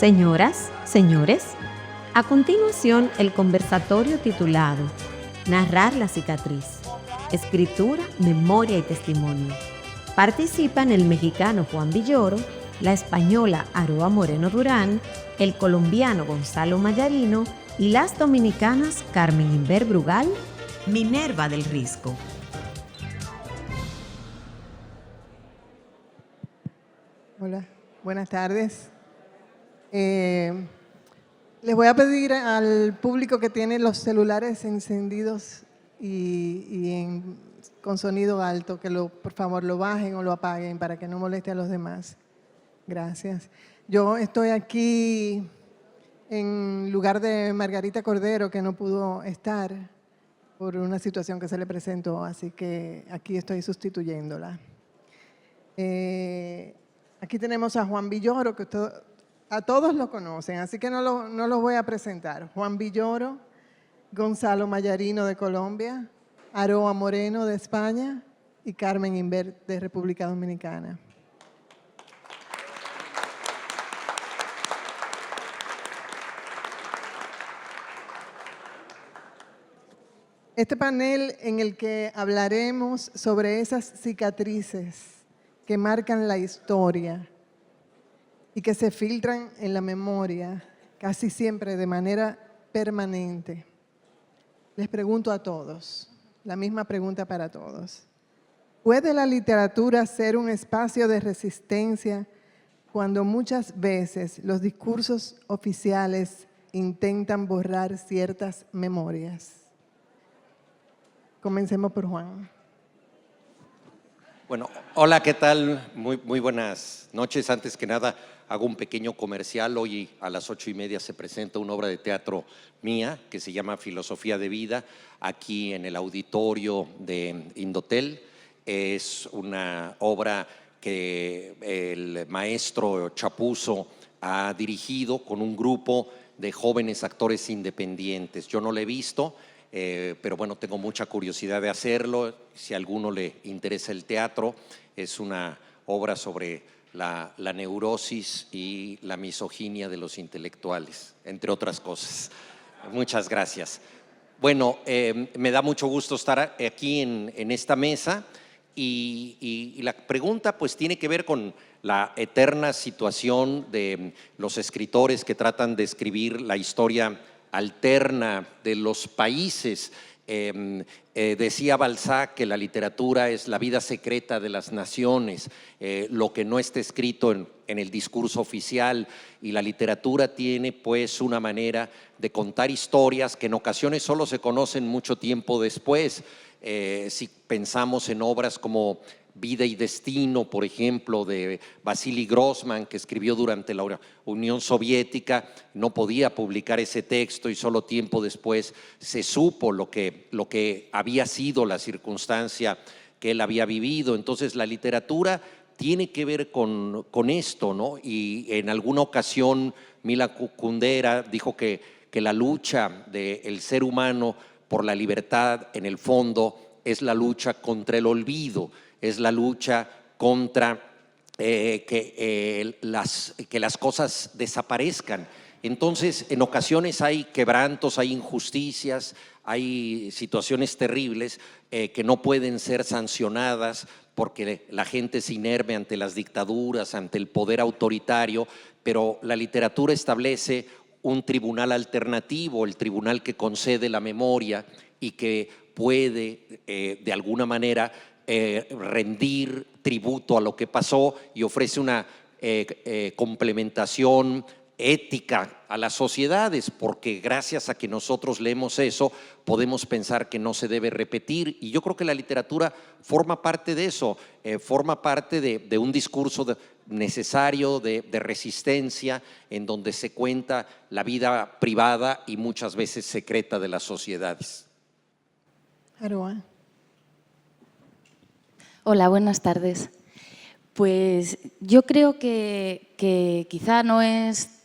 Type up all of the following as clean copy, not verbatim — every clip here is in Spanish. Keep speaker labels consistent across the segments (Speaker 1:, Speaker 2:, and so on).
Speaker 1: Señoras, señores, a continuación el conversatorio titulado Narrar la cicatriz, escritura, memoria y testimonio. Participan el mexicano Juan Villoro, la española Aroa Moreno Durán, el colombiano Gonzalo Mayarino y las dominicanas Carmen Inver Brugal, Minerva del Risco.
Speaker 2: Hola, buenas tardes. Les voy a pedir al público que tiene los celulares encendidos con sonido alto que por favor lo bajen o lo apaguen para que no moleste a los demás. Gracias. Yo estoy aquí en lugar de Margarita Cordero, que no pudo estar por una situación que se le presentó, así que aquí estoy sustituyéndola. Aquí tenemos a Juan Villoro, que a todos lo conocen, así que no los voy a presentar. Juan Villoro, Gonzalo Mayarino de Colombia, Aroa Moreno de España y Carmen Inver de República Dominicana. Este panel en el que hablaremos sobre esas cicatrices que marcan la historia y que se filtran en la memoria casi siempre de manera permanente. Les pregunto a todos, la misma pregunta para todos. ¿Puede la literatura ser un espacio de resistencia cuando muchas veces los discursos oficiales intentan borrar ciertas memorias? Comencemos por Juan.
Speaker 3: Bueno, hola, ¿qué tal? Muy buenas noches. Antes que nada, hago un pequeño comercial. Hoy a las 8:30 se presenta una obra de teatro mía que se llama Filosofía de Vida, aquí en el auditorio de Indotel. Es una obra que el maestro Chapuzzo ha dirigido con un grupo de jóvenes actores independientes. Yo no la he visto, pero bueno, tengo mucha curiosidad de hacerlo. Si a alguno le interesa el teatro, es una obra sobre la neurosis y la misoginia de los intelectuales, entre otras cosas. Muchas gracias. Bueno, me da mucho gusto estar aquí en esta mesa y la pregunta pues tiene que ver con la eterna situación de los escritores que tratan de escribir la historia alterna de los países. Decía Balzac que la literatura es la vida secreta de las naciones, lo que no está escrito en el discurso oficial, y la literatura tiene pues una manera de contar historias que en ocasiones solo se conocen mucho tiempo después. Si pensamos en obras como Vida y Destino, por ejemplo, de Vasily Grossman, que escribió durante la Unión Soviética, no podía publicar ese texto y solo tiempo después se supo lo que había sido la circunstancia que él había vivido. Entonces la literatura tiene que ver con esto, ¿no? Y en alguna ocasión Milan Kundera dijo que la lucha del ser humano por la libertad en el fondo es la lucha contra el olvido, es la lucha contra que las cosas desaparezcan. Entonces, en ocasiones hay quebrantos, hay injusticias, hay situaciones terribles que no pueden ser sancionadas porque la gente se inerme ante las dictaduras, ante el poder autoritario, pero la literatura establece un tribunal alternativo, el tribunal que concede la memoria y que puede de alguna manera rendir tributo a lo que pasó y ofrece una complementación ética a las sociedades, porque gracias a que nosotros leemos eso podemos pensar que no se debe repetir, y yo creo que la literatura forma parte de eso, forma parte de un discurso necesario de resistencia en donde se cuenta la vida privada y muchas veces secreta de las sociedades.
Speaker 2: Aroa.
Speaker 4: Hola, buenas tardes. Pues yo creo que quizá no es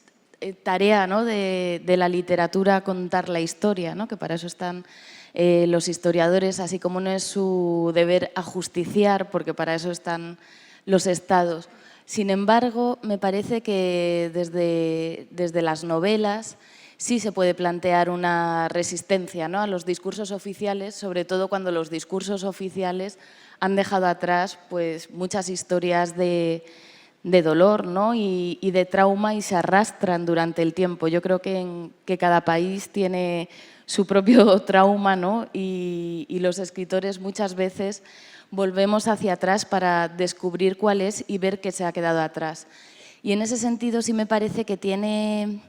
Speaker 4: tarea, ¿no?, de la literatura contar la historia, ¿no?, que para eso están los historiadores, así como no es su deber ajusticiar, porque para eso están los estados. Sin embargo, me parece que desde las novelas sí se puede plantear una resistencia, ¿no?, a los discursos oficiales, sobre todo cuando los discursos oficiales han dejado atrás pues, muchas historias de dolor, ¿no?, y de trauma, y se arrastran durante el tiempo. Yo creo que cada país tiene su propio trauma, ¿no?, y los escritores muchas veces volvemos hacia atrás para descubrir cuál es y ver qué se ha quedado atrás. Y en ese sentido sí me parece que tiene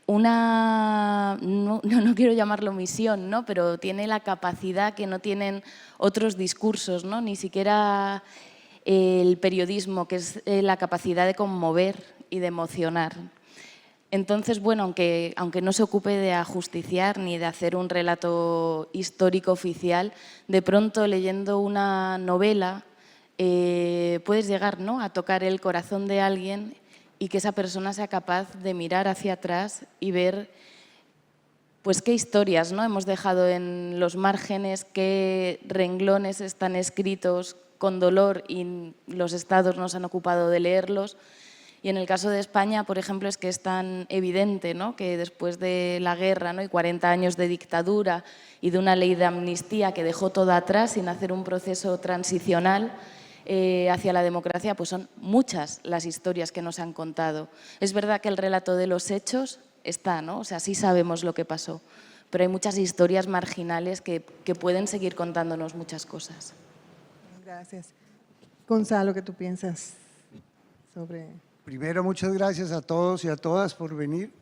Speaker 4: una, no quiero llamarlo misión, ¿no?, pero tiene la capacidad que no tienen otros discursos, ¿no?, ni siquiera el periodismo, que es la capacidad de conmover y de emocionar. Entonces, bueno, aunque no se ocupe de ajusticiar ni de hacer un relato histórico oficial, de pronto leyendo una novela puedes llegar, ¿no?, a tocar el corazón de alguien y que esa persona sea capaz de mirar hacia atrás y ver pues, qué historias, ¿no?, hemos dejado en los márgenes, qué renglones están escritos con dolor y los estados nos han ocupado de leerlos. Y en el caso de España, por ejemplo, es que es tan evidente, ¿no?, que después de la guerra, ¿no?, y 40 años de dictadura y de una ley de amnistía que dejó todo atrás sin hacer un proceso transicional hacia la democracia, pues son muchas las historias que nos han contado. Es verdad que el relato de los hechos está, ¿no?, o sea, sí sabemos lo que pasó, pero hay muchas historias marginales que pueden seguir contándonos muchas cosas.
Speaker 2: Gracias. Gonzalo, ¿qué tú piensas sobre...?
Speaker 5: Primero, muchas gracias a todos y a todas por venir.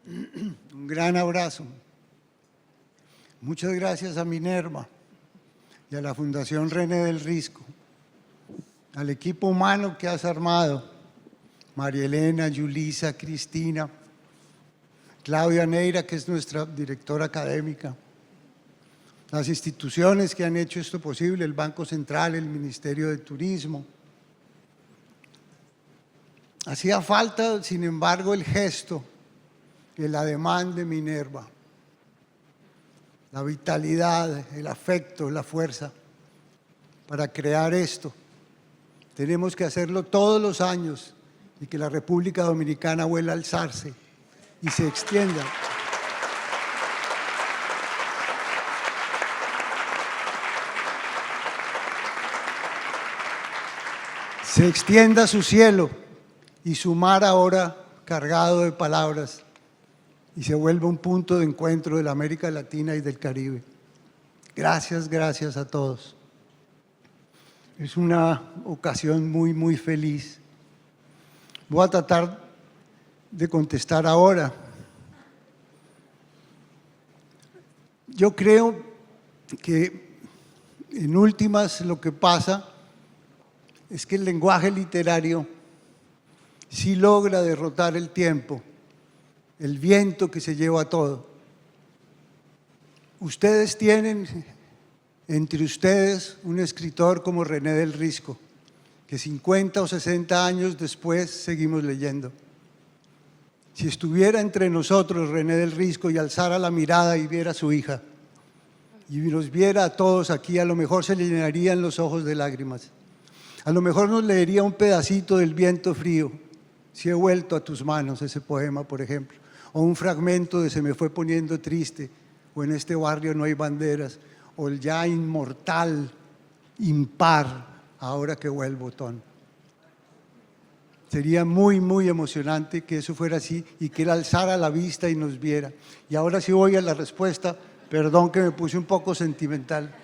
Speaker 5: Un gran abrazo. Muchas gracias a Minerva y a la Fundación René del Risco, al equipo humano que has armado, María Elena, Yulisa, Cristina, Claudia Neira, que es nuestra directora académica, las instituciones que han hecho esto posible, el Banco Central, el Ministerio de Turismo. Hacía falta, sin embargo, el gesto, el ademán de Minerva, la vitalidad, el afecto, la fuerza para crear esto. Tenemos que hacerlo todos los años y que la República Dominicana vuelva a alzarse y se extienda. Se extienda su cielo y su mar ahora cargado de palabras y se vuelve un punto de encuentro de la América Latina y del Caribe. Gracias, gracias a todos. Es una ocasión muy, muy feliz. Voy a tratar de contestar ahora. Yo creo que en últimas lo que pasa es que el lenguaje literario sí logra derrotar el tiempo, el viento que se lleva todo. Ustedes tienen entre ustedes un escritor como René del Risco, que 50 o 60 años después seguimos leyendo. Si estuviera entre nosotros René del Risco y alzara la mirada y viera a su hija, y nos viera a todos aquí, a lo mejor se le llenarían los ojos de lágrimas. A lo mejor nos leería un pedacito del Viento Frío, Si he vuelto a tus manos, ese poema, por ejemplo, o un fragmento de Se me fue poniendo triste, o En este barrio no hay banderas, o el ya inmortal, impar, Ahora que vuelvo, Ton. Sería muy, muy emocionante que eso fuera así y que él alzara la vista y nos viera. Y ahora sí voy a la respuesta, perdón que me puse un poco sentimental.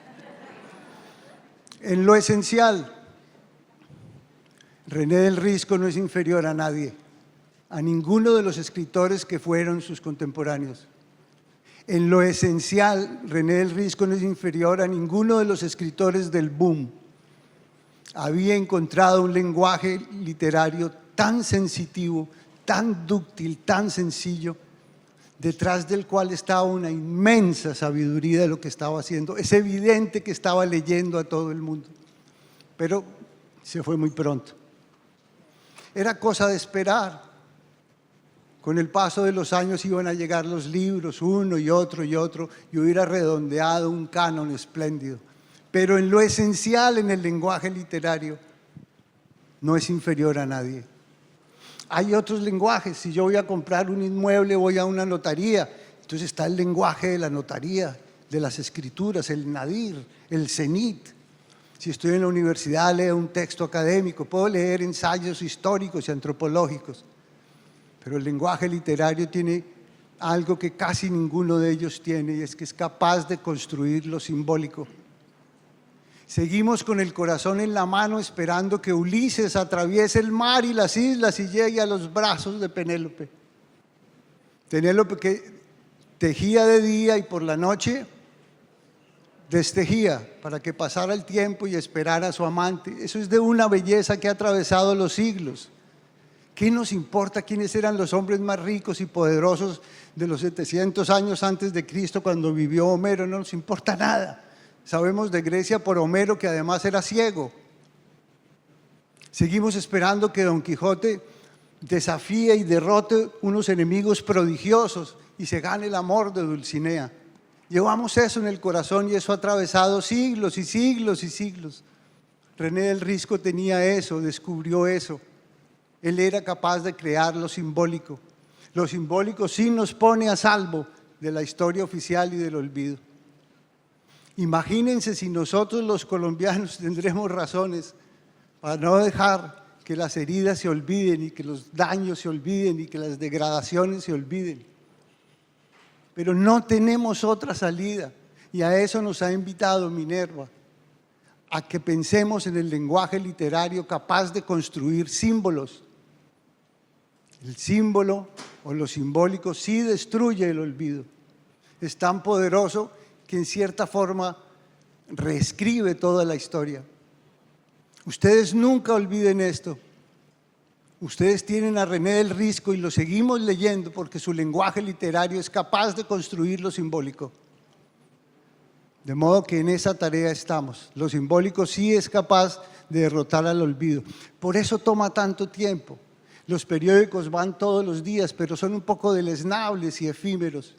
Speaker 5: En lo esencial, René del Risco no es inferior a nadie, a ninguno de los escritores que fueron sus contemporáneos. En lo esencial, René del Risco no es inferior a ninguno de los escritores del boom. Había encontrado un lenguaje literario tan sensitivo, tan dúctil, tan sencillo, detrás del cual estaba una inmensa sabiduría de lo que estaba haciendo. Es evidente que estaba leyendo a todo el mundo, pero se fue muy pronto. Era cosa de esperar. Con el paso de los años iban a llegar los libros, uno y otro, y hubiera redondeado un canon espléndido. Pero en lo esencial, en el lenguaje literario, no es inferior a nadie. Hay otros lenguajes. Si yo voy a comprar un inmueble, voy a una notaría, entonces está el lenguaje de la notaría, de las escrituras, el nadir, el cenit. Si estoy en la universidad, leo un texto académico, puedo leer ensayos históricos y antropológicos, pero el lenguaje literario tiene algo que casi ninguno de ellos tiene, y es que es capaz de construir lo simbólico. Seguimos con el corazón en la mano esperando que Ulises atraviese el mar y las islas y llegue a los brazos de Penélope. Penélope que tejía de día y por la noche destejía para que pasara el tiempo y esperara a su amante. Eso es de una belleza que ha atravesado los siglos. ¿Qué nos importa quiénes eran los hombres más ricos y poderosos de los 700 años antes de Cristo cuando vivió Homero? No nos importa nada. Sabemos de Grecia por Homero, que además era ciego. Seguimos esperando que Don Quijote desafíe y derrote unos enemigos prodigiosos y se gane el amor de Dulcinea. Llevamos eso en el corazón y eso ha atravesado siglos y siglos y siglos. René del Risco tenía eso, descubrió eso. Él era capaz de crear lo simbólico. Lo simbólico sí nos pone a salvo de la historia oficial y del olvido. Imagínense si nosotros los colombianos tendremos razones para no dejar que las heridas se olviden y que los daños se olviden y que las degradaciones se olviden. Pero no tenemos otra salida y a eso nos ha invitado Minerva, a que pensemos en el lenguaje literario capaz de construir símbolos. El símbolo o lo simbólico sí destruye el olvido. Es tan poderoso que en cierta forma reescribe toda la historia. Ustedes nunca olviden esto. Ustedes tienen a René del Risco y lo seguimos leyendo porque su lenguaje literario es capaz de construir lo simbólico. De modo que en esa tarea estamos. Lo simbólico sí es capaz de derrotar al olvido. Por eso toma tanto tiempo. Los periódicos van todos los días, pero son un poco deleznables y efímeros.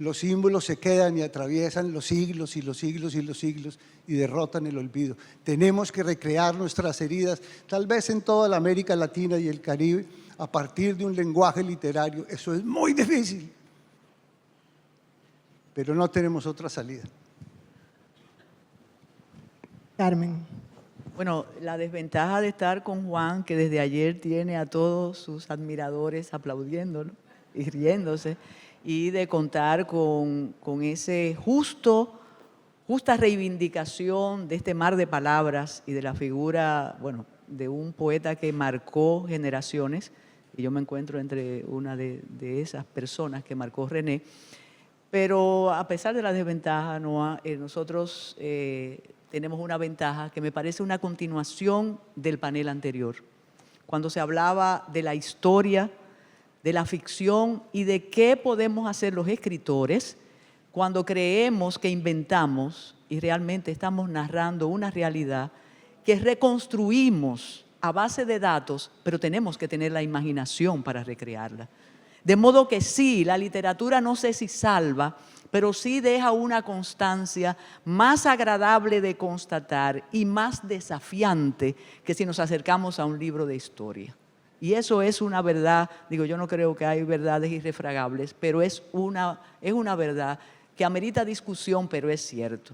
Speaker 5: Los símbolos se quedan y atraviesan los siglos y los siglos y los siglos y derrotan el olvido. Tenemos que recrear nuestras heridas, tal vez en toda la América Latina y el Caribe, a partir de un lenguaje literario. Eso es muy difícil, pero no tenemos otra salida.
Speaker 2: Carmen.
Speaker 6: Bueno, la desventaja de estar con Juan, que desde ayer tiene a todos sus admiradores aplaudiendo, ¿no?, y riéndose, y de contar con ese justa reivindicación de este mar de palabras y de la figura, bueno, de un poeta que marcó generaciones, y yo me encuentro entre una de esas personas que marcó René. Pero a pesar de la desventaja, Noa, nosotros tenemos una ventaja que me parece una continuación del panel anterior, cuando se hablaba de la historia, de la ficción y de qué podemos hacer los escritores cuando creemos que inventamos y realmente estamos narrando una realidad que reconstruimos a base de datos, pero tenemos que tener la imaginación para recrearla. De modo que sí, la literatura no sé si salva, pero sí deja una constancia más agradable de constatar y más desafiante que si nos acercamos a un libro de historia. Y eso es una verdad, digo, yo no creo que hay verdades irrefragables, pero es una verdad que amerita discusión, pero es cierto.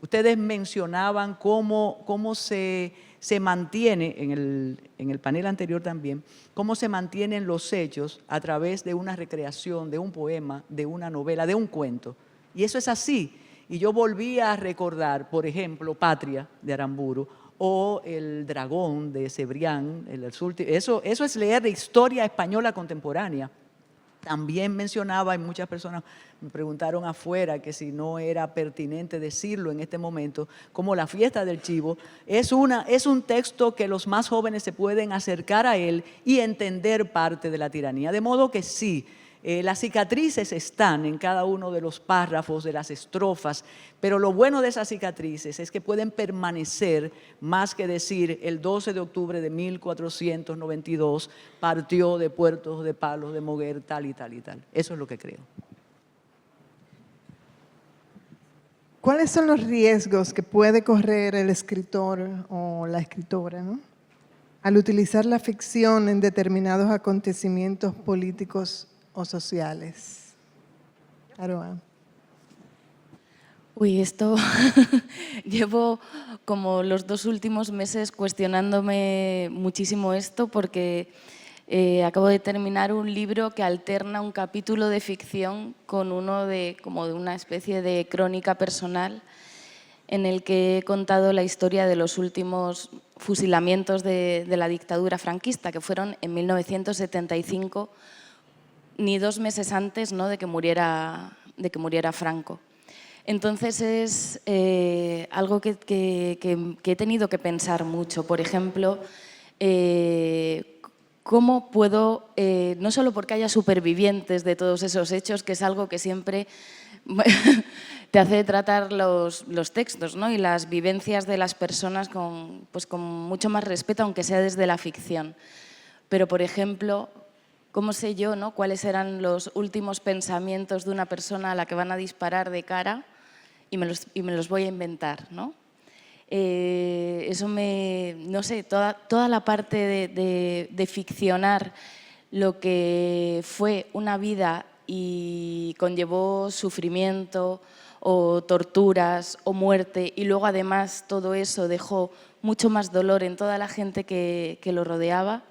Speaker 6: Ustedes mencionaban cómo se mantiene, en el panel anterior también, cómo se mantienen los hechos a través de una recreación, de un poema, de una novela, de un cuento. Y eso es así. Y yo volví a recordar, por ejemplo, Patria, de Aramburu, o El dragón, de Cebrián. Eso es leer de historia española contemporánea. También mencionaba, y muchas personas me preguntaron afuera que si no era pertinente decirlo en este momento, como La fiesta del chivo es un texto que los más jóvenes se pueden acercar a él y entender parte de la tiranía. De modo que sí, las cicatrices están en cada uno de los párrafos, de las estrofas, pero lo bueno de esas cicatrices es que pueden permanecer más que decir el 12 de octubre de 1492 partió de Puertos de Palos de Moguer tal y tal y tal. Eso es lo que creo.
Speaker 2: ¿Cuáles son los riesgos que puede correr el escritor o la escritora, ¿no?, al utilizar la ficción en determinados acontecimientos políticos o sociales? Aroa.
Speaker 4: Uy, esto llevo como los 2 últimos meses cuestionándome muchísimo esto porque acabo de terminar un libro que alterna un capítulo de ficción con uno como de una especie de crónica personal en el que he contado la historia de los últimos fusilamientos de la dictadura franquista, que fueron en 1975, ni 2 meses antes, ¿no?, de que muriera Franco. Entonces es algo que he tenido que pensar mucho. Por ejemplo, ¿cómo puedo, no solo porque haya supervivientes de todos esos hechos, que es algo que siempre te hace tratar los textos, ¿no?, y las vivencias de las personas con mucho más respeto, aunque sea desde la ficción? Pero, por ejemplo, ¿cómo sé yo, ¿no?, cuáles eran los últimos pensamientos de una persona a la que van a disparar de cara y me los voy a inventar, ¿no? Eso no sé, toda la parte de ficcionar lo que fue una vida y conllevó sufrimiento o torturas o muerte, y luego además todo eso dejó mucho más dolor en toda la gente que lo rodeaba,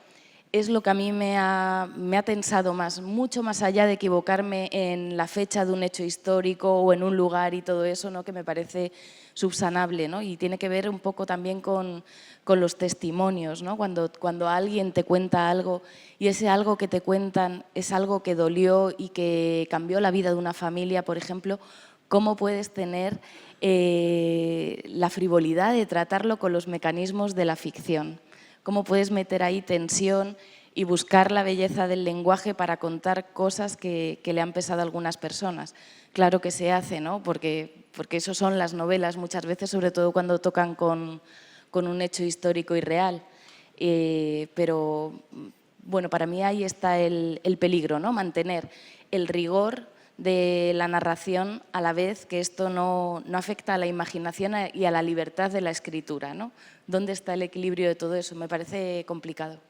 Speaker 4: es lo que a mí me ha tensado más, mucho más allá de equivocarme en la fecha de un hecho histórico o en un lugar y todo eso, ¿no?, que me parece subsanable, ¿no? Y tiene que ver un poco también con los testimonios, ¿no? Cuando alguien te cuenta algo y ese algo que te cuentan es algo que dolió y que cambió la vida de una familia, por ejemplo, ¿cómo puedes tener la frivolidad de tratarlo con los mecanismos de la ficción? ¿Cómo puedes meter ahí tensión y buscar la belleza del lenguaje para contar cosas que le han pesado a algunas personas? Claro que se hace, ¿no? Porque eso son las novelas muchas veces, sobre todo cuando tocan con un hecho histórico y real. Pero, bueno, para mí ahí está el peligro, ¿no? Mantener el rigor de la narración a la vez que esto no afecta a la imaginación y a la libertad de la escritura, ¿no? ¿Dónde está el equilibrio de todo eso? Me parece complicado.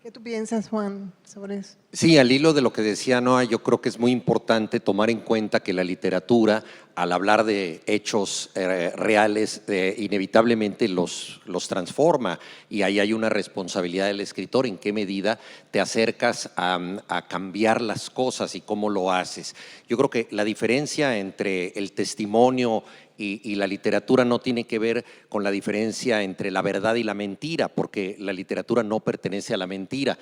Speaker 2: ¿Qué tú piensas, Juan, sobre eso?
Speaker 3: Sí, al hilo de lo que decía Noa, yo creo que es muy importante tomar en cuenta que la literatura, al hablar de hechos reales, inevitablemente los transforma, y ahí hay una responsabilidad del escritor, en qué medida te acercas a cambiar las cosas y cómo lo haces. Yo creo que la diferencia entre el testimonio y la literatura no tiene que ver con la diferencia entre la verdad y la mentira, porque la literatura no pertenece a la mentira,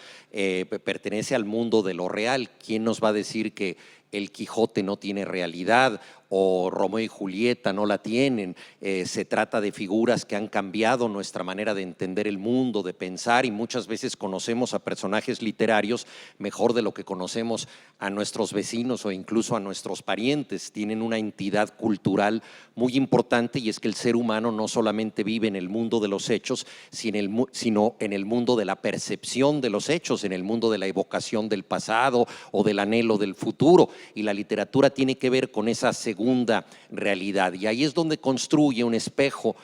Speaker 3: pertenece al mundo de lo real. ¿Quién nos va a decir que el Quijote no tiene realidad o Romeo y Julieta no la tienen? Se trata de figuras que han cambiado nuestra manera de entender el mundo, de pensar, y muchas veces conocemos a personajes literarios mejor de lo que conocemos a nuestros vecinos o incluso a nuestros parientes. Tienen una entidad cultural muy importante, y es que el ser humano no solamente vive en el mundo de los hechos, sino en el mundo de la percepción de los hechos, en el mundo de la evocación del pasado o del anhelo del futuro, y la literatura tiene que ver con esa segunda realidad, y ahí es donde construye un espejo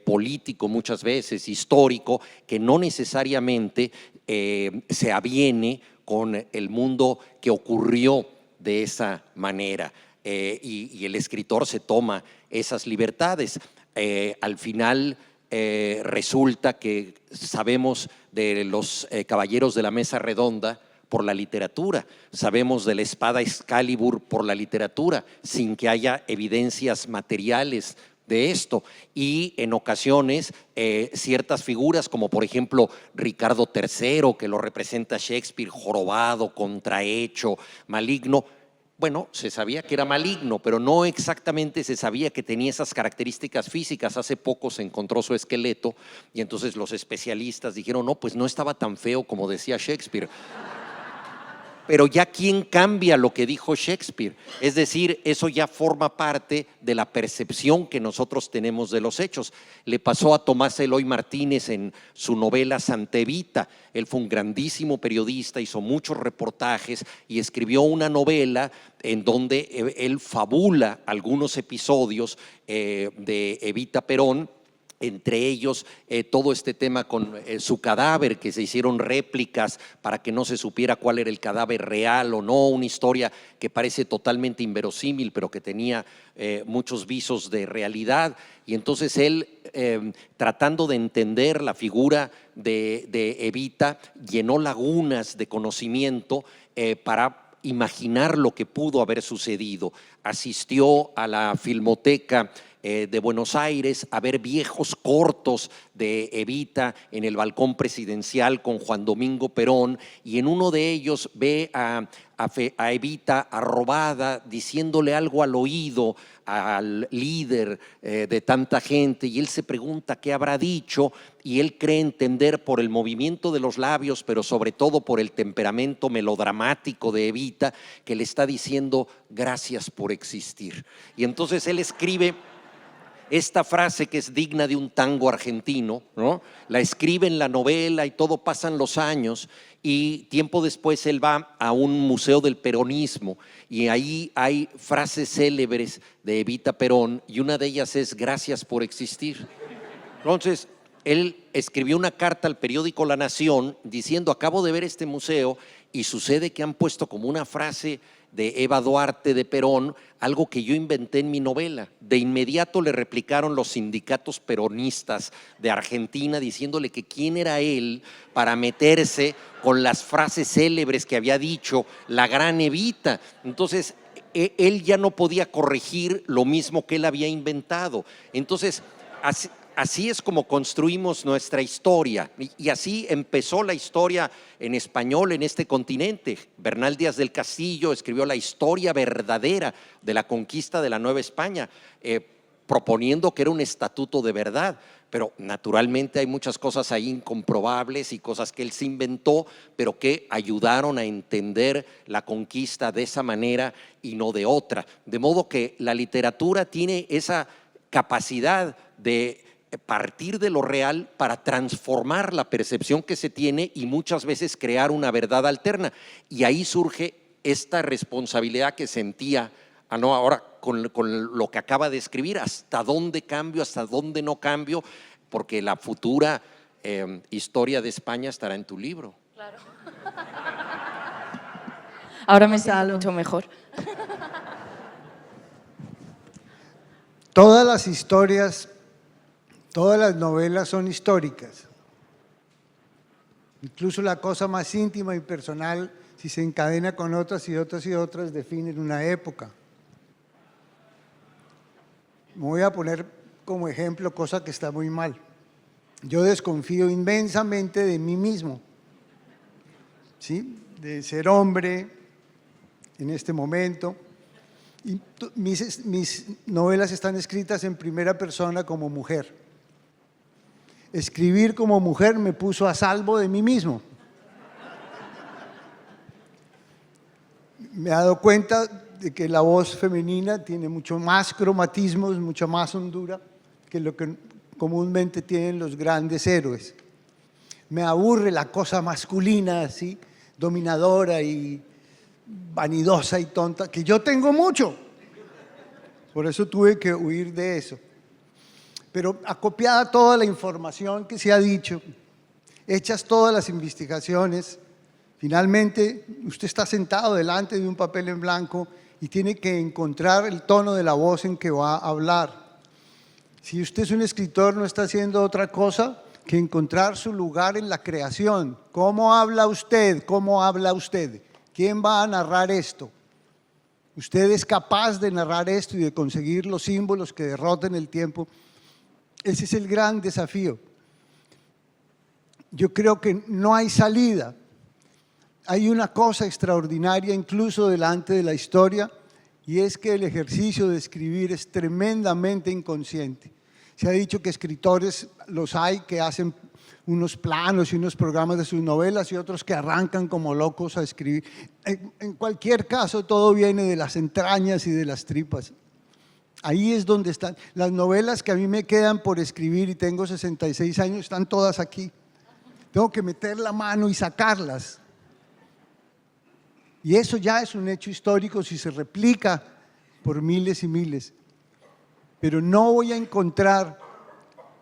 Speaker 3: político, muchas veces histórico, que no necesariamente se aviene con el mundo que ocurrió de esa manera, y el escritor se toma esas libertades. Al final resulta que sabemos de los caballeros de la mesa redonda por la literatura, sabemos de la espada Excalibur por la literatura, sin que haya evidencias materiales de esto, y en ocasiones ciertas figuras como por ejemplo Ricardo III, que lo representa Shakespeare, jorobado, contrahecho, maligno. Bueno, se sabía que era maligno, pero no exactamente se sabía que tenía esas características físicas. Hace poco se encontró su esqueleto y entonces los especialistas dijeron, no, pues no estaba tan feo como decía Shakespeare. Pero ya quién cambia lo que dijo Shakespeare, es decir, eso ya forma parte de la percepción que nosotros tenemos de los hechos. Le pasó a Tomás Eloy Martínez en su novela Santa Evita. Él fue un grandísimo periodista, hizo muchos reportajes y escribió una novela en donde él fabula algunos episodios de Evita Perón, entre ellos todo este tema con su cadáver, que se hicieron réplicas para que no se supiera cuál era el cadáver real o no, una historia que parece totalmente inverosímil, pero que tenía muchos visos de realidad. Y entonces él, tratando de entender la figura de Evita, llenó lagunas de conocimiento para imaginar lo que pudo haber sucedido. Asistió a la Filmoteca de Buenos Aires a ver viejos cortos de Evita en el balcón presidencial con Juan Domingo Perón, y en uno de ellos ve a Evita arrobada diciéndole algo al oído al líder de tanta gente, y él se pregunta qué habrá dicho, y él cree entender por el movimiento de los labios, pero sobre todo por el temperamento melodramático de Evita, que le está diciendo gracias por existir. Y entonces él escribe esta frase que es digna de un tango argentino, ¿no? La escribe en la novela y todo, pasan los años, y tiempo después él va a un museo del peronismo y ahí hay frases célebres de Evita Perón, y una de ellas es gracias por existir. Entonces él escribió una carta al periódico La Nación diciendo: acabo de ver este museo y sucede que han puesto como una frase de Eva Duarte de Perón, algo que yo inventé en mi novela. De inmediato le replicaron los sindicatos peronistas de Argentina diciéndole que quién era él para meterse con las frases célebres que había dicho la gran Evita. Entonces él ya no podía corregir lo mismo que él había inventado. Entonces así es como construimos nuestra historia, y así empezó la historia en español en este continente. Bernal Díaz del Castillo escribió la historia verdadera de la conquista de la Nueva España, proponiendo que era un estatuto de verdad, pero naturalmente hay muchas cosas ahí incomprobables y cosas que él se inventó, pero que ayudaron a entender la conquista de esa manera y no de otra. De modo que la literatura tiene esa capacidad de partir de lo real para transformar la percepción que se tiene y muchas veces crear una verdad alterna. Y ahí surge esta responsabilidad que sentía ahora con lo que acaba de escribir: hasta dónde cambio, hasta dónde no cambio, porque la futura historia de España estará en tu libro.
Speaker 4: Claro. Ahora me siento mucho mejor.
Speaker 5: Todas las historias, todas las novelas son históricas. Incluso la cosa más íntima y personal, si se encadena con otras y otras y otras, definen una época. Me voy a poner como ejemplo cosa que está muy mal. Yo desconfío inmensamente de mí mismo, ¿sí? De ser hombre en este momento. Y mis novelas están escritas en primera persona como mujer. Escribir como mujer me puso a salvo de mí mismo. Me he dado cuenta de que la voz femenina tiene mucho más cromatismos, mucha más hondura que lo que comúnmente tienen los grandes héroes. Me aburre la cosa masculina, así, dominadora y vanidosa y tonta, que yo tengo mucho. Por eso tuve que huir de eso. Pero acopiada toda la información que se ha dicho, hechas todas las investigaciones, finalmente usted está sentado delante de un papel en blanco y tiene que encontrar el tono de la voz en que va a hablar. Si usted es un escritor, no está haciendo otra cosa que encontrar su lugar en la creación. ¿Cómo habla usted? ¿Cómo habla usted? ¿Quién va a narrar esto? ¿Usted es capaz de narrar esto y de conseguir los símbolos que derroten el tiempo? Ese es el gran desafío. Yo creo que no hay salida. Hay una cosa extraordinaria incluso delante de la historia, y es que el ejercicio de escribir es tremendamente inconsciente. Se ha dicho que escritores los hay que hacen unos planos y unos programas de sus novelas y otros que arrancan como locos a escribir. En cualquier caso, todo viene de las entrañas y de las tripas. Ahí es donde están. Las novelas que a mí me quedan por escribir, y tengo 66 años, están todas aquí. Tengo que meter la mano y sacarlas. Y eso ya es un hecho histórico si se replica por miles y miles. Pero no voy a encontrar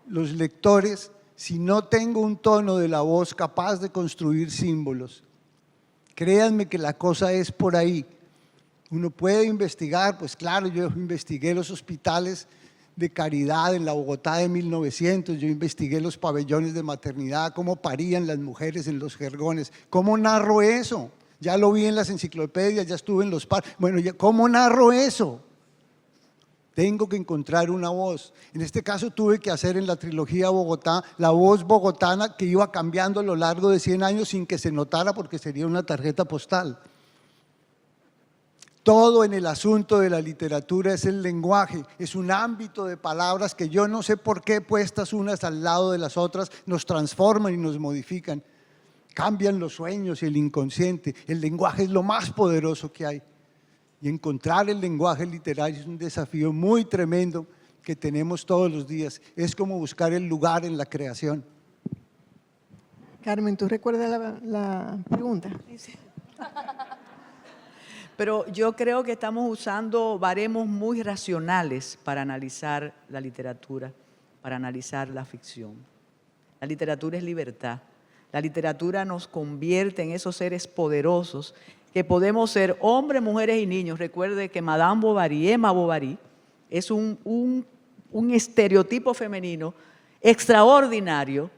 Speaker 5: los lectores si no tengo un tono de la voz capaz de construir símbolos. Créanme que la cosa es por ahí. Uno puede investigar, pues claro, yo investigué los hospitales de caridad en la Bogotá de 1900, yo investigué los pabellones de maternidad, cómo parían las mujeres en los jergones. ¿Cómo narro eso? Ya lo vi en las enciclopedias, ya estuve en los parques. Bueno, ¿cómo narro eso? Tengo que encontrar una voz. En este caso tuve que hacer en la trilogía Bogotá la voz bogotana que iba cambiando a lo largo de 100 años sin que se notara porque sería una tarjeta postal. Todo en el asunto de la literatura es el lenguaje, es un ámbito de palabras que yo no sé por qué puestas unas al lado de las otras nos transforman y nos modifican. Cambian los sueños y el inconsciente. El lenguaje es lo más poderoso que hay. Y encontrar el lenguaje literario es un desafío muy tremendo que tenemos todos los días. Es como buscar el lugar en la creación.
Speaker 2: Carmen, ¿tú recuerdas la pregunta?
Speaker 6: Pero yo creo que estamos usando baremos muy racionales para analizar la literatura, para analizar la ficción. La literatura es libertad. La literatura nos convierte en esos seres poderosos que podemos ser hombres, mujeres y niños. Recuerde que Madame Bovary, Emma Bovary, es un estereotipo femenino extraordinario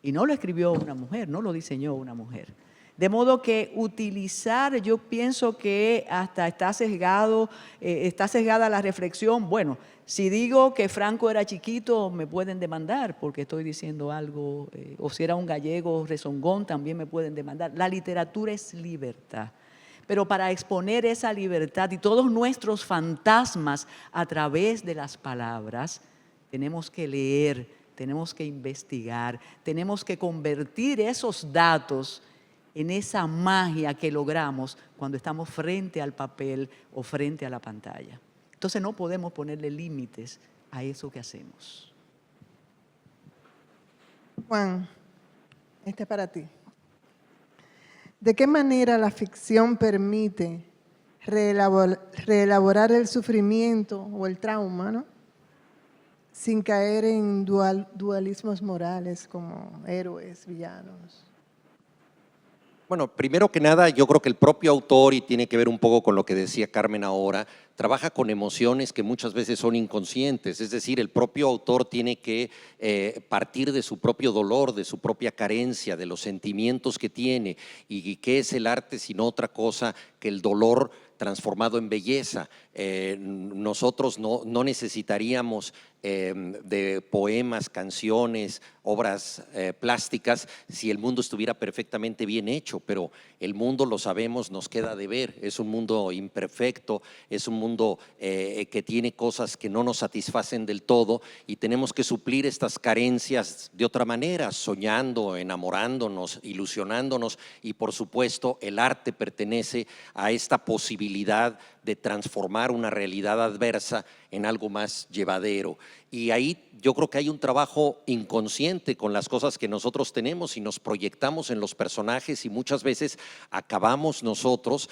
Speaker 6: y no lo escribió una mujer, no lo diseñó una mujer. De modo que utilizar, yo pienso que hasta está sesgada la reflexión. Bueno, si digo que Franco era chiquito, me pueden demandar porque estoy diciendo algo, o si era un gallego rezongón, también me pueden demandar. La literatura es libertad. Pero para exponer esa libertad y todos nuestros fantasmas a través de las palabras, tenemos que leer, tenemos que investigar, tenemos que convertir esos datos en esa magia que logramos cuando estamos frente al papel o frente a la pantalla. Entonces no podemos ponerle límites a eso que hacemos.
Speaker 2: Juan, este es para ti. ¿De qué manera la ficción permite reelaborar el sufrimiento o el trauma, ¿no?, sin caer en dualismos morales como héroes, villanos?
Speaker 3: Bueno, primero que nada, yo creo que el propio autor, y tiene que ver un poco con lo que decía Carmen ahora, trabaja con emociones que muchas veces son inconscientes, es decir, el propio autor tiene que partir de su propio dolor, de su propia carencia, de los sentimientos que tiene, y qué es el arte sino otra cosa que el dolor transformado en belleza. Nosotros no necesitaríamos de poemas, canciones, obras plásticas si el mundo estuviera perfectamente bien hecho, pero el mundo, lo sabemos, nos queda de ver, es un mundo imperfecto, es un mundo que tiene cosas que no nos satisfacen del todo y tenemos que suplir estas carencias de otra manera, soñando, enamorándonos, ilusionándonos, y por supuesto el arte pertenece a esta posibilidad de transformar una realidad adversa en algo más llevadero. Y ahí yo creo que hay un trabajo inconsciente con las cosas que nosotros tenemos y nos proyectamos en los personajes, y muchas veces acabamos nosotros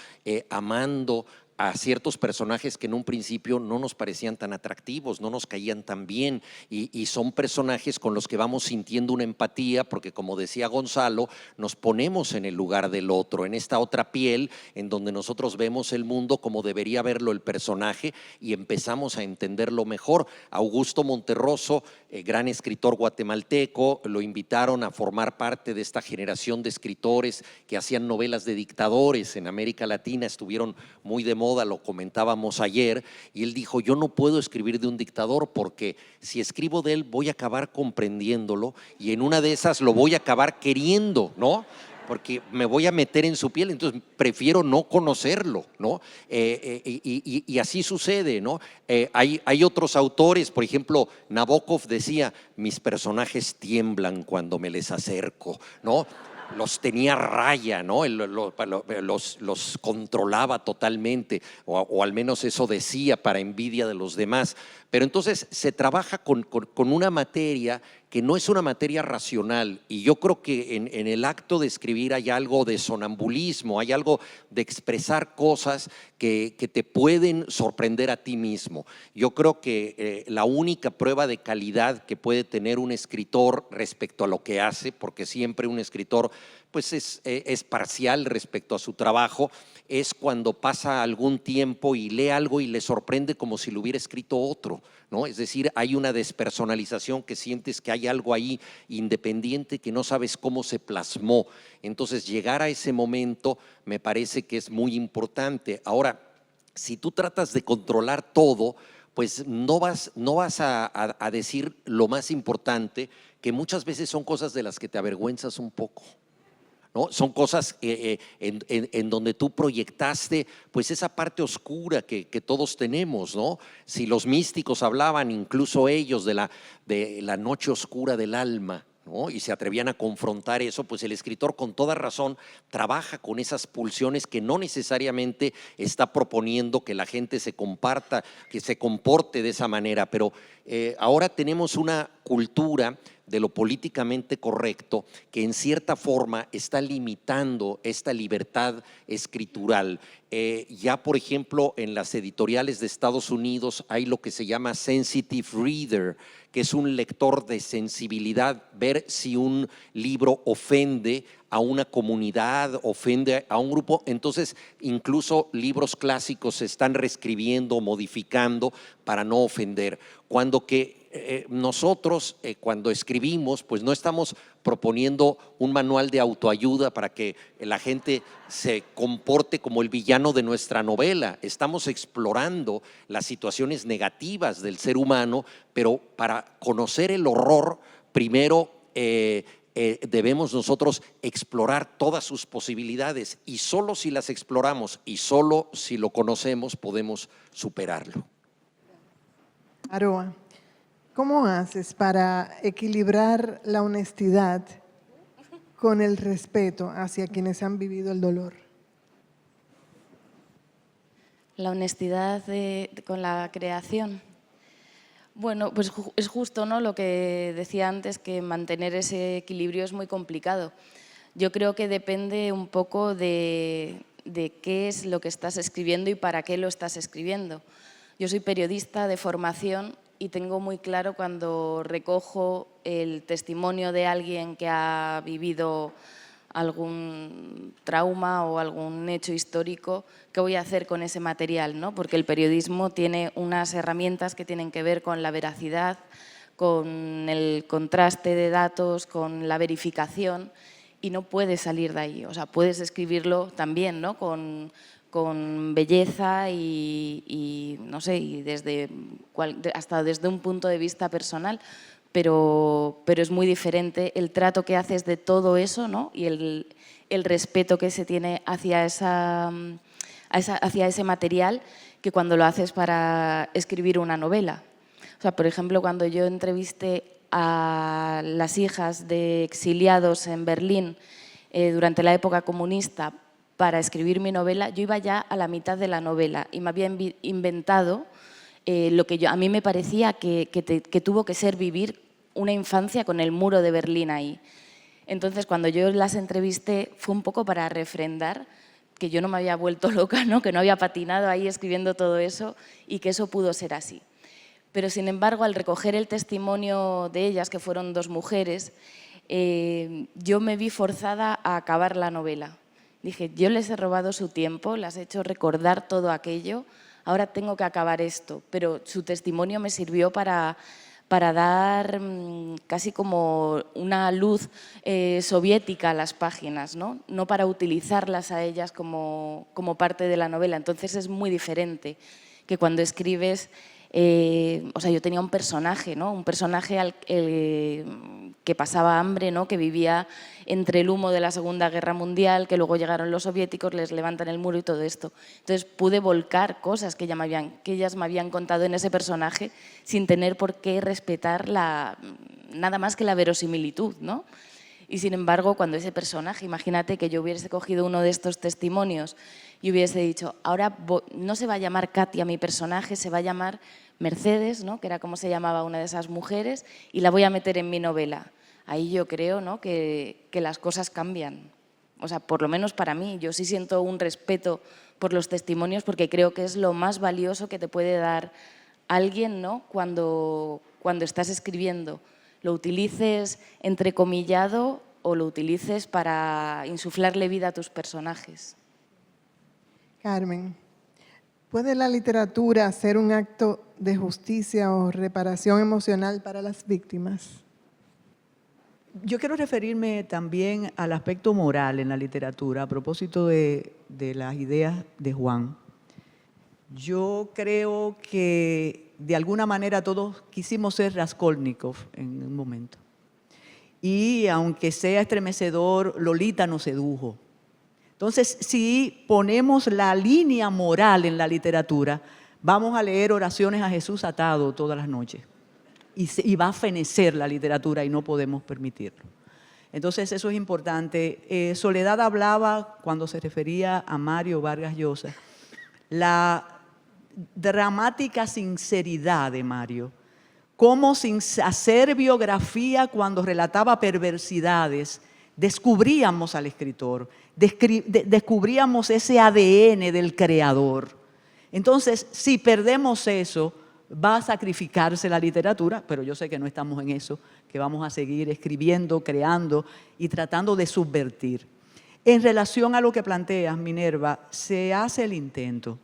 Speaker 3: amando a ciertos personajes que en un principio no nos parecían tan atractivos, no nos caían tan bien, y son personajes con los que vamos sintiendo una empatía porque, como decía Gonzalo, nos ponemos en el lugar del otro, en esta otra piel en donde nosotros vemos el mundo como debería verlo el personaje y empezamos a entenderlo mejor. Augusto Monterroso, gran escritor guatemalteco, lo invitaron a formar parte de esta generación de escritores que hacían novelas de dictadores en América Latina, estuvieron muy de moda, lo comentábamos ayer, y él dijo: yo no puedo escribir de un dictador porque si escribo de él voy a acabar comprendiéndolo y en una de esas lo voy a acabar queriendo, ¿no?, porque me voy a meter en su piel, entonces prefiero no conocerlo, ¿no? Y así sucede, ¿no? Hay otros autores, por ejemplo, Nabokov decía: mis personajes tiemblan cuando me les acerco, ¿no? Los tenía a raya, ¿no? Los controlaba totalmente, o al menos eso decía, para envidia de los demás. Pero entonces se trabaja con una materia que no es una materia racional, y yo creo que en el acto de escribir hay algo de sonambulismo, hay algo de expresar cosas que te pueden sorprender a ti mismo. Yo creo que la única prueba de calidad que puede tener un escritor respecto a lo que hace, porque siempre un escritor pues es parcial respecto a su trabajo, es cuando pasa algún tiempo y lee algo y le sorprende como si lo hubiera escrito otro, ¿no? Es decir, hay una despersonalización que sientes que hay algo ahí independiente que no sabes cómo se plasmó. Entonces, llegar a ese momento me parece que es muy importante. Ahora, si tú tratas de controlar todo, pues no vas a decir lo más importante, que muchas veces son cosas de las que te avergüenzas un poco, ¿no? Son cosas en donde tú proyectaste pues esa parte oscura que todos tenemos, ¿no? Si los místicos hablaban, incluso ellos, de la noche oscura del alma, ¿no? Y se atrevían a confrontar eso, pues el escritor con toda razón trabaja con esas pulsiones que no necesariamente está proponiendo que la gente se comparta, que se comporte de esa manera, pero ahora tenemos una cultura de lo políticamente correcto que en cierta forma está limitando esta libertad escritural. Ya, por ejemplo, en las editoriales de Estados Unidos hay lo que se llama sensitive reader, que es un lector de sensibilidad, ver si un libro ofende a una comunidad, ofende a un grupo. Entonces, incluso libros clásicos se están reescribiendo, modificando para no ofender. Cuando que nosotros cuando escribimos, pues no estamos proponiendo un manual de autoayuda para que la gente se comporte como el villano de nuestra novela. Estamos explorando las situaciones negativas del ser humano, pero para conocer el horror, primero debemos nosotros explorar todas sus posibilidades, y solo si las exploramos y solo si lo conocemos podemos superarlo.
Speaker 2: Aroa, ¿cómo haces para equilibrar la honestidad con el respeto hacia quienes han vivido el dolor?
Speaker 4: La honestidad con la creación. Bueno, pues es justo, ¿no?, lo que decía antes, que mantener ese equilibrio es muy complicado. Yo creo que depende un poco de qué es lo que estás escribiendo y para qué lo estás escribiendo. Yo soy periodista de formación y tengo muy claro cuando recojo el testimonio de alguien que ha vivido algún trauma o algún hecho histórico, qué voy a hacer con ese material, ¿no? Porque el periodismo tiene unas herramientas que tienen que ver con la veracidad, con el contraste de datos, con la verificación, y no puedes salir de ahí. O sea, puedes escribirlo también, ¿no?, con belleza y no sé, y hasta desde un punto de vista personal, pero es muy diferente el trato que haces de todo eso, ¿no?, y el respeto que se tiene hacia ese material, que cuando lo haces para escribir una novela. O sea, por ejemplo, cuando yo entrevisté a las hijas de exiliados en Berlín durante la época comunista para escribir mi novela, yo iba ya a la mitad de la novela y me había inventado lo que a mí me parecía que tuvo que ser vivir una infancia con el muro de Berlín ahí. Entonces, cuando yo las entrevisté, fue un poco para refrendar que yo no me había vuelto loca, ¿no?, que no había patinado ahí escribiendo todo eso y que eso pudo ser así. Pero, sin embargo, al recoger el testimonio de ellas, que fueron 2 mujeres, yo me vi forzada a acabar la novela. Dije, yo les he robado su tiempo, las he hecho recordar todo aquello, ahora tengo que acabar esto. Pero su testimonio me sirvió para dar casi como una luz soviética a las páginas, ¿no? No para utilizarlas a ellas como parte de la novela. Entonces es muy diferente que cuando escribes. O sea, yo tenía un personaje, ¿no?, un personaje que pasaba hambre, ¿no?, que vivía entre el humo de la Segunda Guerra Mundial, que luego llegaron los soviéticos, les levantan el muro y todo esto. Entonces pude volcar cosas que ellas me habían contado en ese personaje sin tener por qué respetar nada más que la verosimilitud, ¿no? Y sin embargo, cuando ese personaje, imagínate que yo hubiese cogido uno de estos testimonios y hubiese dicho, ahora no se va a llamar Katia mi personaje, se va a llamar Mercedes, ¿no?, que era como se llamaba una de esas mujeres, y la voy a meter en mi novela. Ahí yo creo, ¿no?, que las cosas cambian. O sea, por lo menos para mí, yo sí siento un respeto por los testimonios porque creo que es lo más valioso que te puede dar alguien, ¿no?, cuando estás escribiendo. Lo utilices entrecomillado o lo utilices para insuflarle vida a tus personajes.
Speaker 2: Carmen, ¿puede la literatura ser un acto de justicia o reparación emocional para las víctimas?
Speaker 6: Yo quiero referirme también al aspecto moral en la literatura, a propósito de las ideas de Juan. Yo creo que de alguna manera todos quisimos ser Raskolnikov en un momento. Y aunque sea estremecedor, Lolita nos sedujo. Entonces, si ponemos la línea moral en la literatura, vamos a leer oraciones a Jesús atado todas las noches. Y va a fenecer la literatura y no podemos permitirlo. Entonces, eso es importante. Soledad hablaba, cuando se refería a Mario Vargas Llosa, la dramática sinceridad de Mario, cómo sin hacer biografía cuando relataba perversidades, descubríamos al escritor, descubríamos ese ADN del creador. Entonces, si perdemos eso, va a sacrificarse la literatura, pero yo sé que no estamos en eso, que vamos a seguir escribiendo, creando y tratando de subvertir. En relación a lo que planteas, Minerva, se hace el intento,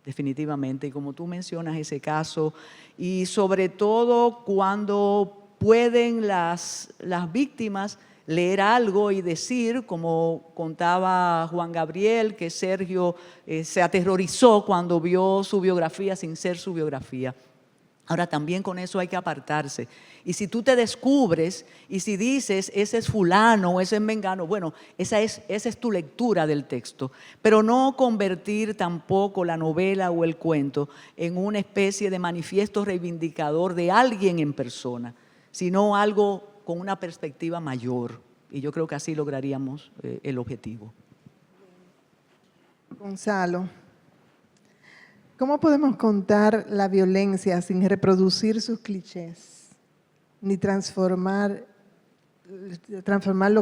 Speaker 6: definitivamente, y como tú mencionas ese caso, y sobre todo cuando pueden las víctimas leer algo y decir, como contaba Juan Gabriel, que Sergio se aterrorizó cuando vio su biografía sin ser su biografía. Ahora, también con eso hay que apartarse. Y si tú te descubres y si dices, ese es fulano o ese es mengano, bueno, esa es tu lectura del texto. Pero no convertir tampoco la novela o el cuento en una especie de manifiesto reivindicador de alguien en persona, sino algo con una perspectiva mayor. Y yo creo que así lograríamos el objetivo.
Speaker 2: Gonzalo, ¿cómo podemos contar la violencia sin reproducir sus clichés, ni transformarlo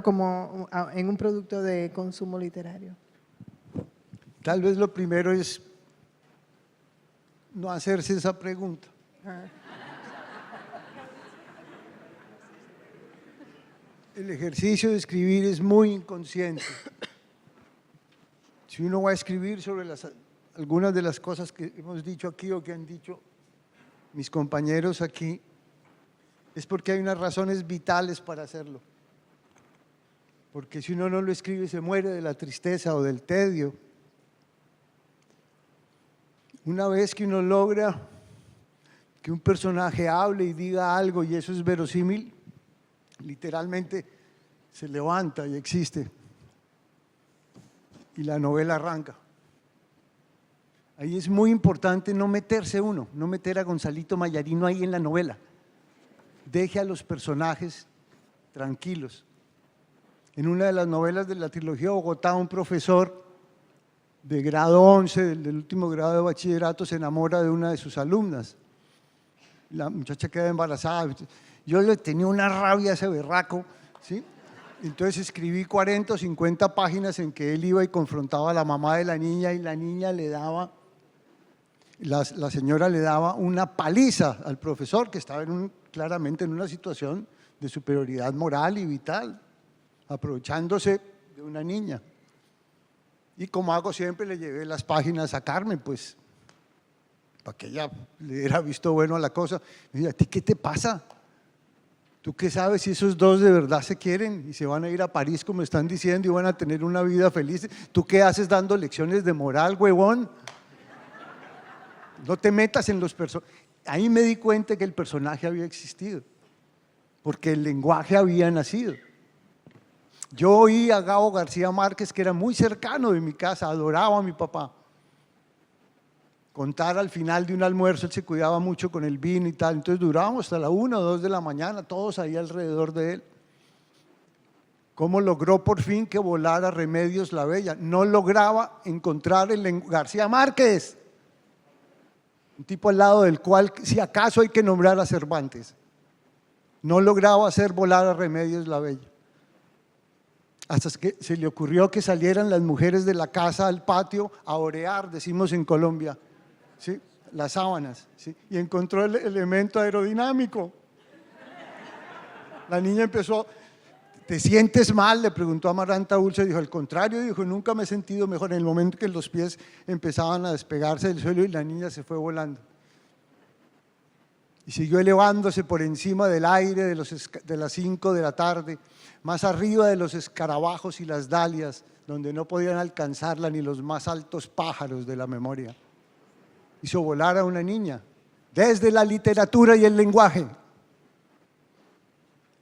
Speaker 2: como en un producto de consumo literario?
Speaker 5: Tal vez lo primero es no hacerse esa pregunta. El ejercicio de escribir es muy inconsciente. Si uno va a escribir sobre algunas de las cosas que hemos dicho aquí o que han dicho mis compañeros aquí, es porque hay unas razones vitales para hacerlo. Porque si uno no lo escribe se muere de la tristeza o del tedio. Una vez que uno logra que un personaje hable y diga algo y eso es verosímil, literalmente se levanta y existe. Y la novela arranca. Ahí es muy importante no meterse uno, no meter a Gonzalito Mayarino ahí en la novela. Deje a los personajes tranquilos. En una de las novelas de la trilogía Bogotá, un profesor de grado 11, del último grado de bachillerato, se enamora de una de sus alumnas. La muchacha queda embarazada. Yo le tenía una rabia a ese berraco, ¿sí? Entonces escribí 40 o 50 páginas en que él iba y confrontaba a la mamá de la niña y la niña le daba, la señora le daba una paliza al profesor que estaba claramente en una situación de superioridad moral y vital, aprovechándose de una niña. Y como hago siempre, le llevé las páginas a Carmen, pues, para que ella le diera visto bueno a la cosa. Me dice, ¿a ti qué te pasa? ¿Tú qué sabes si esos dos de verdad se quieren y se van a ir a París como están diciendo y van a tener una vida feliz? ¿Tú qué haces dando lecciones de moral, huevón? No te metas en los personajes. Ahí me di cuenta que el personaje había existido, porque el lenguaje había nacido. Yo oí a Gabo García Márquez, que era muy cercano de mi casa, adoraba a mi papá, contar al final de un almuerzo, él se cuidaba mucho con el vino y tal, entonces durábamos hasta la 1 o 2 de la mañana, todos ahí alrededor de él. ¿Cómo logró por fin que volara Remedios la Bella? No lograba encontrar García Márquez, un tipo al lado del cual, si acaso, hay que nombrar a Cervantes. No lograba hacer volar a Remedios la Bella. Hasta que se le ocurrió que salieran las mujeres de la casa al patio a orear, decimos en Colombia, ¿sí? Las sábanas, ¿sí? Y encontró el elemento aerodinámico. La niña empezó, ¿te sientes mal?, le preguntó a Amaranta Dulce, dijo, al contrario, dijo, nunca me he sentido mejor. En el momento que los pies empezaban a despegarse del suelo y la niña se fue volando. Y siguió elevándose por encima del aire de las 5 de la tarde, más arriba de los escarabajos y las dalias, donde no podían alcanzarla ni los más altos pájaros de la memoria. Hizo volar a una niña, desde la literatura y el lenguaje.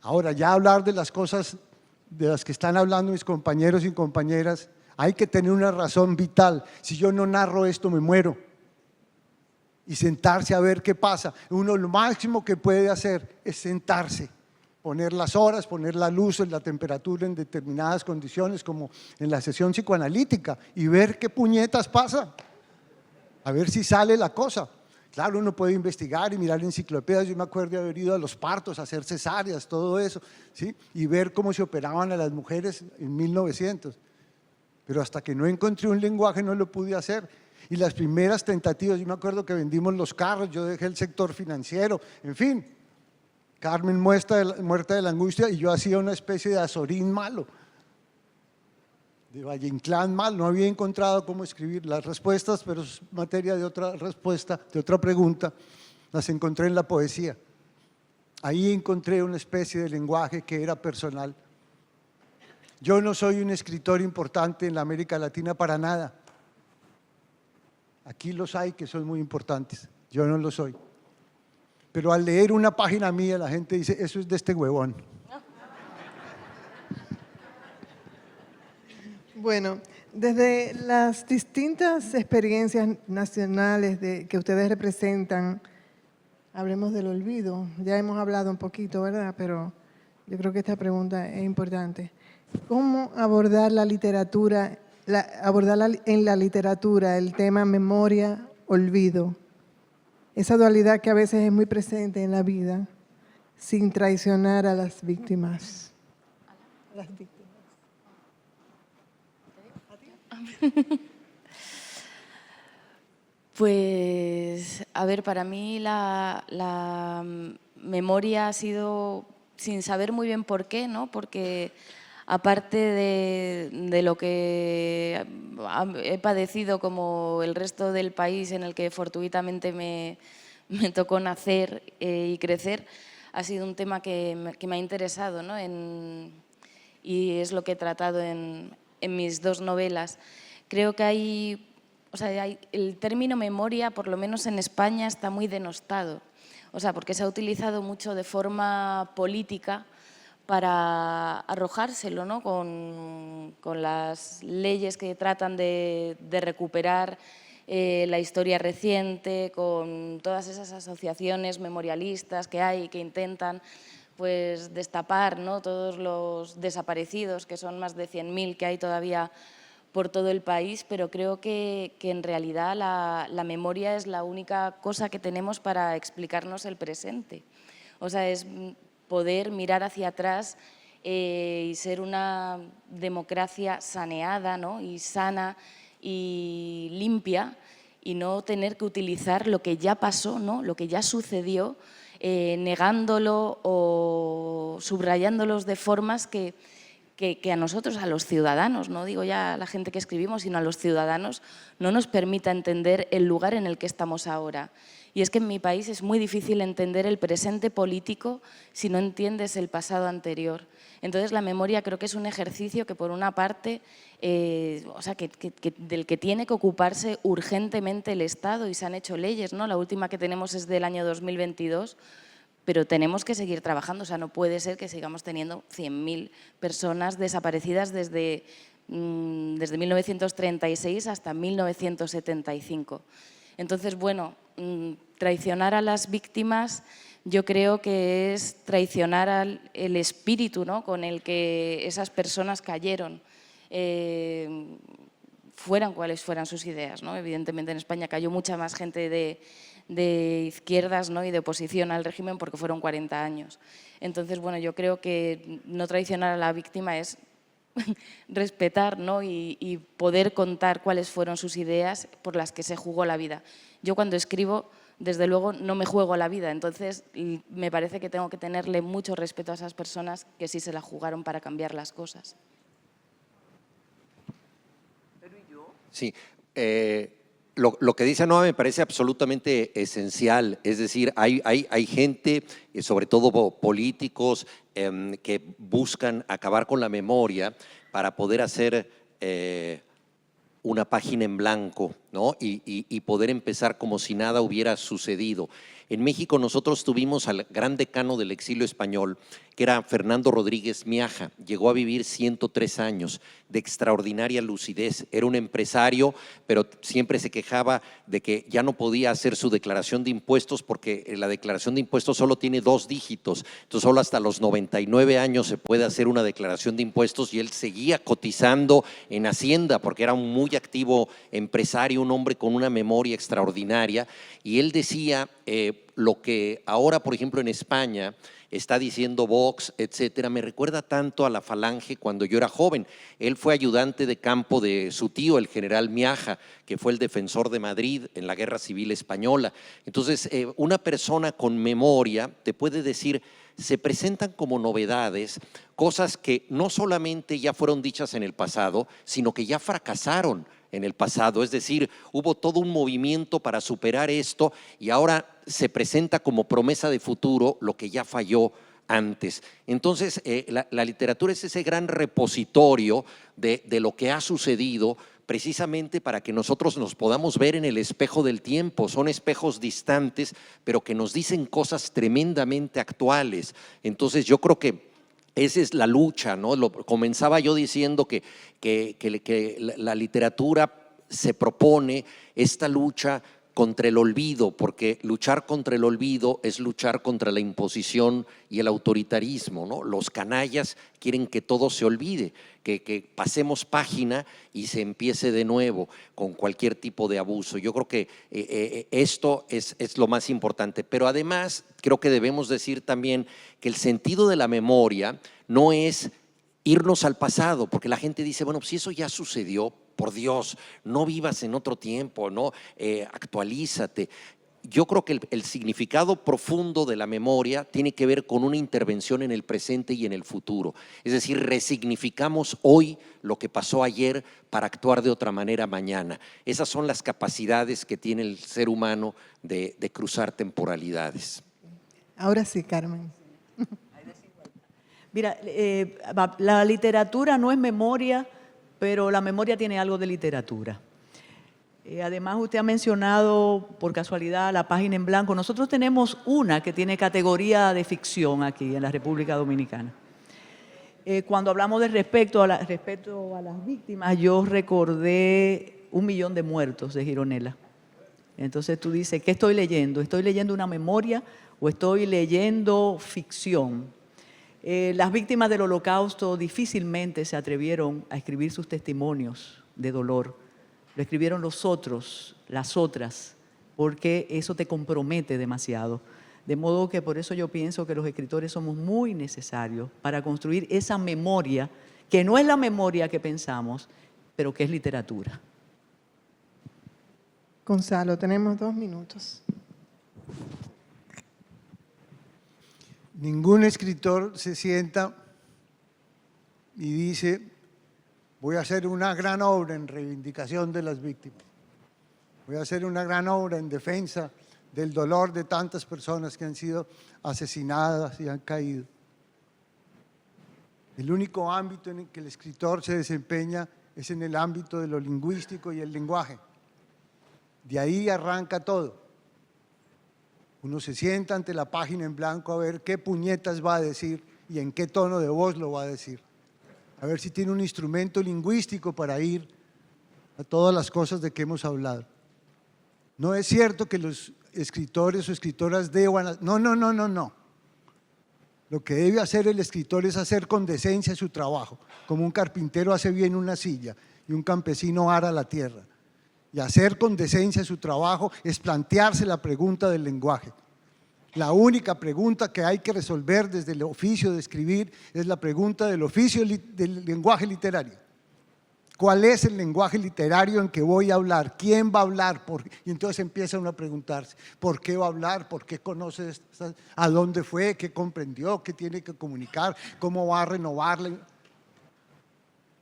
Speaker 5: Ahora, ya hablar de las cosas de las que están hablando mis compañeros y compañeras, hay que tener una razón vital. Si yo no narro esto, me muero. Y sentarse a ver qué pasa. Uno lo máximo que puede hacer es sentarse, poner las horas, poner la luz, la temperatura en determinadas condiciones, como en la sesión psicoanalítica, y ver qué puñetas pasa, a ver si sale la cosa. Claro, uno puede investigar y mirar enciclopedias. Yo me acuerdo de haber ido a los partos, a hacer cesáreas, todo eso, ¿sí? Y ver cómo se operaban a las mujeres en 1900. Pero hasta que no encontré un lenguaje no lo pude hacer. Y las primeras tentativas, yo me acuerdo que vendimos los carros, yo dejé el sector financiero, en fin. Carmen muerta de la angustia y yo hacía una especie de Azorín malo, de Valle Inclán mal, no había encontrado cómo escribir las respuestas, pero es materia de otra respuesta, de otra pregunta, las encontré en la poesía. Ahí encontré una especie de lenguaje que era personal. Yo no soy un escritor importante en la América Latina para nada. Aquí los hay que son muy importantes, yo no lo soy. Pero al leer una página mía la gente dice, eso es de este huevón.
Speaker 2: Bueno, desde las distintas experiencias nacionales que ustedes representan, hablemos del olvido. Ya hemos hablado un poquito, ¿verdad? Pero yo creo que esta pregunta es importante. ¿Cómo abordar la literatura, en la literatura el tema memoria, olvido? Esa dualidad que a veces es muy presente en la vida, sin traicionar a las víctimas.
Speaker 4: Pues, a ver, para mí la memoria ha sido, sin saber muy bien por qué, ¿no? Porque aparte de lo que he padecido como el resto del país en el que fortuitamente me tocó nacer y crecer, ha sido un tema que me ha interesado, ¿no? Y es lo que he tratado en mis dos novelas. Creo que el término memoria, por lo menos en España, está muy denostado. O sea, porque se ha utilizado mucho de forma política para arrojárselo, ¿no? Con las leyes que tratan de recuperar la historia reciente, con todas esas asociaciones memorialistas que hay que intentan pues destapar, ¿no? Todos los desaparecidos, que son más de 100.000 que hay todavía por todo el país, pero creo que en realidad la memoria es la única cosa que tenemos para explicarnos el presente. O sea, es poder mirar hacia atrás y ser una democracia saneada, ¿no? Y sana y limpia, y no tener que utilizar lo que ya pasó, ¿no? Lo que ya sucedió, negándolo o subrayándolos de formas que a nosotros, a los ciudadanos, no digo ya a la gente que escribimos, sino a los ciudadanos, no nos permita entender el lugar en el que estamos ahora. Y es que en mi país es muy difícil entender el presente político si no entiendes el pasado anterior. Entonces la memoria creo que es un ejercicio que por una parte, del que tiene que ocuparse urgentemente el Estado, y se han hecho leyes, ¿no? La última que tenemos es del año 2022, pero tenemos que seguir trabajando. O sea, no puede ser que sigamos teniendo 100.000 personas desaparecidas desde 1936 hasta 1975. Entonces, bueno, traicionar a las víctimas yo creo que es traicionar el espíritu, ¿no?, con el que esas personas cayeron, fueran cuales fueran sus ideas, ¿no? Evidentemente en España cayó mucha más gente de izquierdas, ¿no?, y de oposición al régimen porque fueron 40 años. Entonces, bueno, yo creo que no traicionar a la víctima es respetar, ¿no?, y poder contar cuáles fueron sus ideas por las que se jugó la vida. Yo cuando escribo, desde luego, no me juego la vida, entonces me parece que tengo que tenerle mucho respeto a esas personas que sí se la jugaron para cambiar las cosas.
Speaker 3: Sí, lo que dice Noa me parece absolutamente esencial, es decir, hay gente, sobre todo políticos, que buscan acabar con la memoria para poder hacer una página en blanco, ¿no? Y poder empezar como si nada hubiera sucedido. En México nosotros tuvimos al gran decano del exilio español, que era Fernando Rodríguez Miaja. Llegó a vivir 103 años, de extraordinaria lucidez. Era un empresario, pero siempre se quejaba de que ya no podía hacer su declaración de impuestos porque la declaración de impuestos solo tiene 2 dígitos. Entonces solo hasta los 99 años se puede hacer una declaración de impuestos, y él seguía cotizando en Hacienda porque era un muy activo empresario, un hombre con una memoria extraordinaria. Y él decía lo que ahora, por ejemplo, en España está diciendo Vox, etcétera, me recuerda tanto a la Falange cuando yo era joven. Él fue ayudante de campo de su tío, el general Miaja, que fue el defensor de Madrid en la Guerra Civil Española. Entonces, una persona con memoria te puede decir, se presentan como novedades, cosas que no solamente ya fueron dichas en el pasado, sino que ya fracasaron en el pasado, es decir, hubo todo un movimiento para superar esto y ahora se presenta como promesa de futuro lo que ya falló antes. Entonces, la literatura es ese gran repositorio de lo que ha sucedido, precisamente para que nosotros nos podamos ver en el espejo del tiempo. Son espejos distantes, pero que nos dicen cosas tremendamente actuales. Entonces, yo creo que esa es la lucha, ¿no? Comenzaba yo diciendo que la literatura se propone esta lucha contra el olvido, porque luchar contra el olvido es luchar contra la imposición y el autoritarismo, ¿no? Los canallas quieren que todo se olvide, que pasemos página y se empiece de nuevo con cualquier tipo de abuso. Yo creo que esto es lo más importante, pero además creo que debemos decir también que el sentido de la memoria no es irnos al pasado, porque la gente dice, bueno, si eso ya sucedió, por Dios, no vivas en otro tiempo, ¿no? Actualízate. Yo creo que el significado profundo de la memoria tiene que ver con una intervención en el presente y en el futuro. Es decir, resignificamos hoy lo que pasó ayer para actuar de otra manera mañana. Esas son las capacidades que tiene el ser humano de cruzar temporalidades.
Speaker 2: Ahora sí, Carmen.
Speaker 6: Mira, la literatura no es memoria, pero la memoria tiene algo de literatura. Además, usted ha mencionado por casualidad la página en blanco. Nosotros tenemos una que tiene categoría de ficción aquí en la República Dominicana. Cuando hablamos de respeto a las víctimas, yo recordé 1 millón de muertos de Gironella. Entonces tú dices, ¿qué estoy leyendo? ¿Estoy leyendo una memoria o estoy leyendo ficción? Las víctimas del Holocausto difícilmente se atrevieron a escribir sus testimonios de dolor. Lo escribieron los otros, las otras, porque eso te compromete demasiado. De modo que por eso yo pienso que los escritores somos muy necesarios para construir esa memoria, que no es la memoria que pensamos, pero que es literatura.
Speaker 2: Gonzalo, tenemos 2 minutos.
Speaker 5: Ningún escritor se sienta y dice, voy a hacer una gran obra en reivindicación de las víctimas. Voy a hacer una gran obra en defensa del dolor de tantas personas que han sido asesinadas y han caído. El único ámbito en el que el escritor se desempeña es en el ámbito de lo lingüístico y el lenguaje. De ahí arranca todo. Uno se sienta ante la página en blanco a ver qué puñetas va a decir y en qué tono de voz lo va a decir. A ver si tiene un instrumento lingüístico para ir a todas las cosas de que hemos hablado. No es cierto que los escritores o escritoras deban… No, no, no, no, no. Lo que debe hacer el escritor es hacer con decencia su trabajo, como un carpintero hace bien una silla y un campesino ara la tierra. Y hacer con decencia su trabajo es plantearse la pregunta del lenguaje. La única pregunta que hay que resolver desde el oficio de escribir es la pregunta del oficio del lenguaje literario. ¿Cuál es el lenguaje literario en que voy a hablar? ¿Quién va a hablar? Y entonces empieza uno a preguntarse, ¿por qué va a hablar? ¿Por qué conoce? ¿A dónde fue? ¿Qué comprendió? ¿Qué tiene que comunicar? ¿Cómo va a renovarle?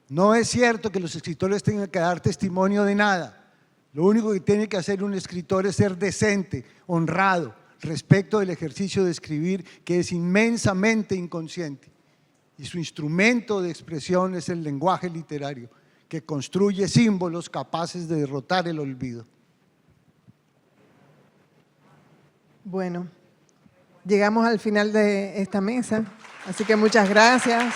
Speaker 5: No es cierto que los escritores tengan que dar testimonio de nada. Lo único que tiene que hacer un escritor es ser decente, honrado, respecto del ejercicio de escribir, que es inmensamente inconsciente. Y su instrumento de expresión es el lenguaje literario, que construye símbolos capaces de derrotar el olvido.
Speaker 2: Bueno, llegamos al final de esta mesa, así que muchas gracias.